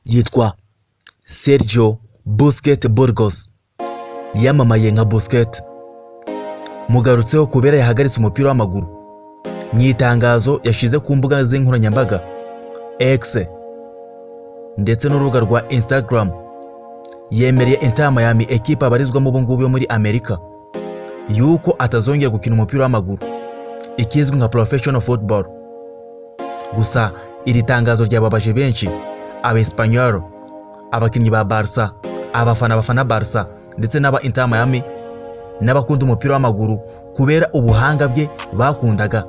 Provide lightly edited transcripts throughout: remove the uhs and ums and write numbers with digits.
yitwa Sergio Busquets Burgos, yamamaye nka Busquets. Mugarutseho kubera yahagaritse umupira w'amaguru. Mu itangazo yashize ku mbuga z'inkoranyambaga X ndetse n'urubuga rwa Instagram, yemereye Inter Miami, ekipa abarizwamo ubu ngubu yo muri Amerika, yuko atazongera gukina umupira w'amaguru, ikizwi nka professional football. Gusa iri tangazo ryababaje benshi, aba-Espanyol, abakinnyi ba Barca, abafana Barca ndetse n'aba Inter Miami n'abakunda umupira w'amaguru kubera ubuhanga bwe bakundaga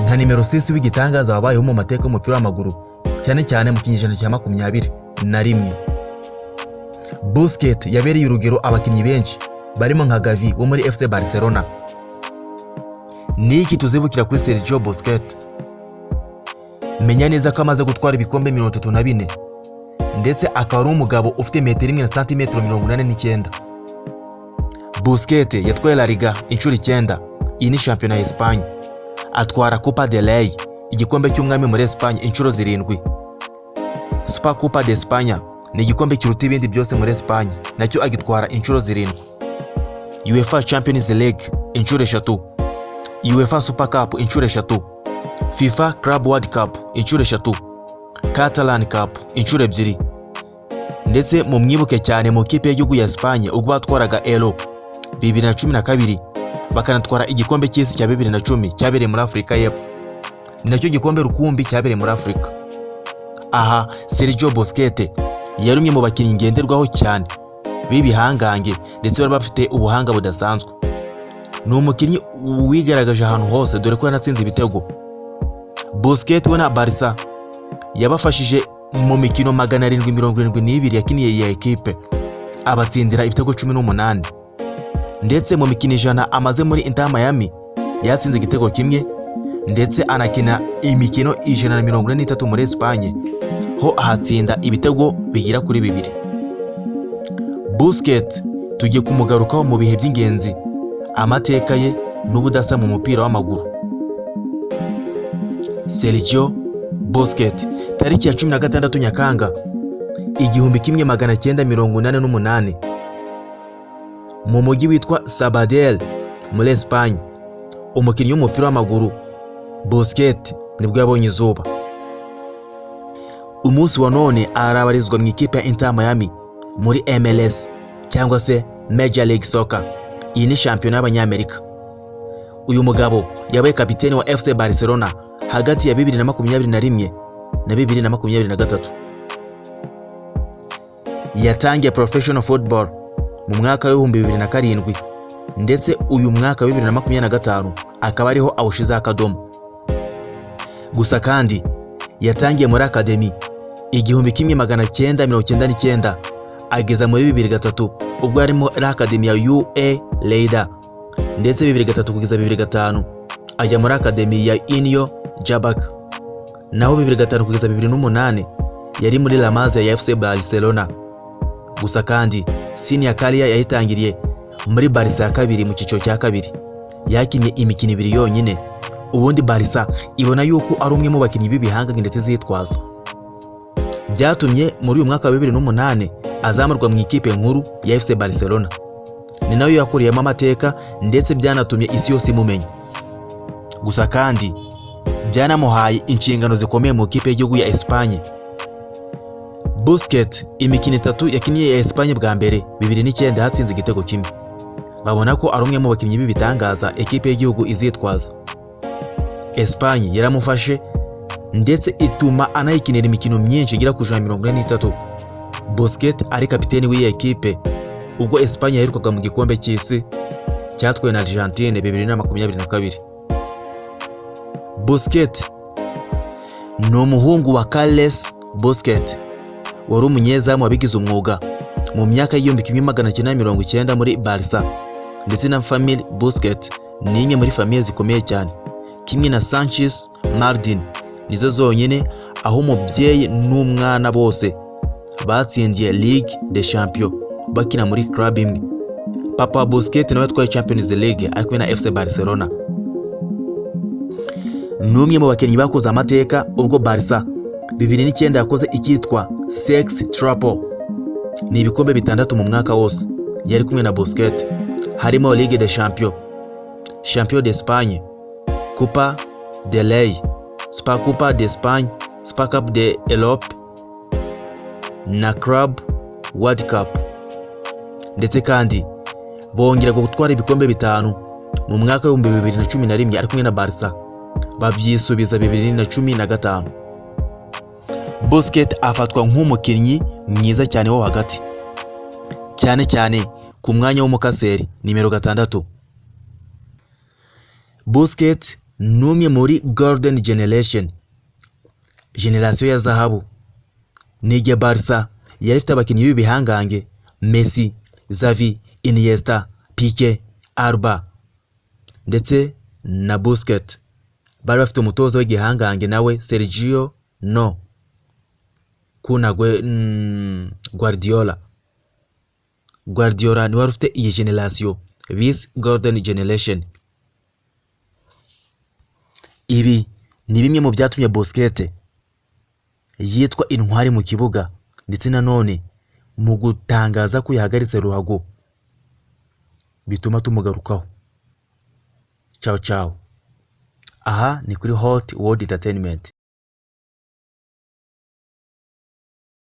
nka nimero 6 w'igitangaza wabayeho mu mateka y'umupira w'amaguru, cyane cyane mu kinyejana cya 21. Busquets yabereye urugero abakinnyi benshi barimo nka Gavi wo muri FC Barcelona. Niki tuzibukira kuri Sergio Busquets? Menya neza ko amaze gutwara ibikombe 34 ndetse akaba ari umugabo ufite metero 1 na santimetero 89. Busquets yatwaye La Liga inshuro 9, iyi ni shampiyona ya Espagne. Atwara Copa del Rey, igikombe cy'umwami muri Espagne, inshuro 7. Super Copa de España ni igikombe kiruta ibindi byose muri Espagne, nacyo agitwara inshuro 7. UEFA Champions League inshuro 3, UEFA Super Cup inshuro 3, FIFA Club World Cup inshuro 3, Catalan Cup inshuro 2. Ndetse mu mwibuke cyane mu kipe y'igihugu ya Espagne ubwo batwaraga Euro 2012, bakanatwara igikombe cy'isi cya 2010 cyabereye muri Afurika y'Epfo, nacyo gikombe rukumbi cyabereye muri Afurika. Aha Sergio Busquets yari umwe mu bakinnyi ngenderwaho cyane b'ibihangange ndetse bari bafite ubuhanga budasanzwe. Ni umukinnyi wigaragaje ahantu hose, dore ko yanatsinze ibitego. Busquets we na Barca yabafashije mu mikino 772 yakiniye iyi ekipe, abatsindira ibitego 18. Ndetse mu mikino 100 amaze muri Inter Miami yatsinze igitego kimwe, ndetse anakina imikino 143 muri Espagne, ho ahatsinda ibitego bigira kuri 2. Busquets tugiye kumugarukaho mu bihe by'ingenzi, amateka ye n'ubudasa mu mupira w'amaguru. Sergio Busquets, tariki ya 16 Nyakanga 1988, mu mujyi witwa Sabadell muri Espagne, umukinnyi w'umupira w'amaguru Busquets nibwo yabonye izuba. Umunsi wa none arabarizwa mu ikipe ya Inter Miami muri MLS cyangwa se Major League Soccer, iyi ni shampiyona y'Abanyamerika. Uyu mugabo yabaye kapiteni wa FC Barcelona hagati ya 2021 na 2023. Yatangiye professional football mu mwaka wa 2007, ndetse uyu mwaka wa 2025 akaba ariho awushize akadomo. Gusa kandi yatangiye muri academy 1999 ageza muri 2003 ubwo yarimo ari academy ya UA Lleida, ndetse 2003 kugeza 2005 ajya muri academy ya Inyo Jabak, naho 2005 kugeza 2008 yari muri La Masia ya FC Barcelona. Gusa kandi senior career yayitangiriye muri Barca ya kabiri mu cyiciro cya kabiri, yakinnye imikino 2 yonyine, ubundi Barca ibona yuko ari umwe mu bakinnyi b'ibihangange ndetse zitwaza. Byatumye muri uyu mwaka wa 2008 azamurwa mu ikipe nkuru ya FC Barcelona, ni nayo yakoreyemo amateka ndetse byanatumye isi yose imumenya. Gusa kandi byanamuhaye inshingano zikomeye mu ikipe y'igihugu ya Espagne. Busquets imikino 3 yakiniye ya Espagne bwa mbere 2009 hatsinze igitego kimwe, babona ko ari umwe mu bakinnyi b'ibitangaza ekipe y'igihugu izitwaza. Espagne yaramufashe ndetse ituma anayikinira imikino myinshi igira ku 143. Busquets ari kapiteni w'iyi ekipe ubwo Espagne yaherukaga mu gikombe cy'isi cyatwaye na Argentine 2022. Busquets ni umuhungu wa Carles Busquets, wari umunyezamu wabigize umwuga mu myaka y'1990 muri Barca, ndetse na famille Busquets ni imwe muri famille zikomeye cyane, kimwe na Sanchez Mardin, nizo zonyine aho umubyeyi n'umwana bose batsindiye Ligue des Champions bakina muri club imwe. Papa Busquets nawe yatwaye Champions League ari kumwe na FC Barcelona. N'umwe mu bakinnyi bakoze amateka ubwo Barca 2009 yakoze icyitwa Sex Triple, ni ibikombe 6 mu mwaka wose yari kumwe na Busquets, harimo Ligue des Champions, Champion d'Espagne, Copa del Rey, Supercopa de Espagne, Supercup de Europe na Club World Cup. Ndetse kandi bongera gutwara ibikombe 5 mu mwaka wa 2011 ari kumwe na Barca, babyisubiza 2015. Busquets afatwa nk'umukinnyi mwiza cyane wo hagati, cyane cyane ku mwanya w'umukaseri nimero 6. Busquets numwe muri Golden Generation ya zahabu. Nige Barca yari ifite abakinnyi b'ibihangange Messi, Xavi, Iniesta, Pique, Alba ndetse na Busquets. Bari bafite umutoza w'igihangange nawe Sergio Guardiola ni wari ufite iyi generation bise Golden Generation. Ibi ni bimwe mu byatumye Busquets yitwa intwari mu kibuga, ndetse nanone mu gutangaza ko yahagaritse ruhago bituma tumugarukaho. Ciao. Aha ni kuri Hot World Entertainment.